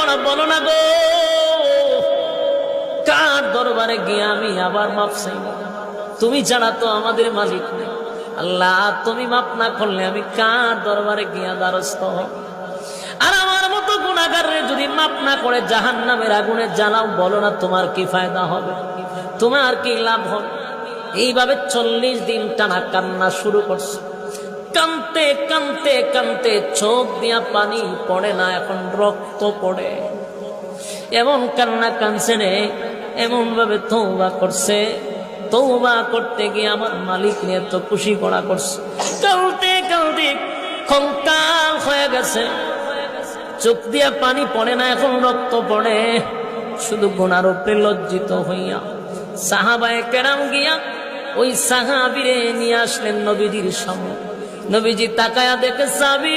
করা, বলো না গো কার দরবারে গিয়ে আমি আবার মাপ চাইব? তুমি ছাড়া তো আমাদের মালিক নেই। আল্লাহ তুমি মাপ না করলে আমি কার দরবারে গিয়া দ্বারস্থ হব? আর আমার মতো গুনাহগারে যদি মাপ না করে জাহান্নামের আগুনে জ্বালাও, বলো না তোমার কি ফায়দা হবে? তোমার কি লাভ হবে? এইভাবে 40 দিন টানা কান্না শুরু করছে। কানতে কানতে কানতে চোখ দিয়া পানি পড়ে না, এখন রক্ত পড়ে। এমন কান্না কানছে রে, এমন ভাবে তওবা করছে, তওবা করতে গিয়ে আমার মালিক নিয়ে তো খুশি করা করছে। কালতে কালতে কঙ্কাল হয়ে গেছে, চোখ দিয়া পানি পড়ে না, এখন রক্ত পড়ে। শুধু গুনার উপরে লজ্জিত হইয়া সাহাবায়ে কেরাম গিয়া ওই সাহাবীরে নিয়ে আসলেন নবীজির সামনে। নবীজি তাকায়া দেখে সাহাবী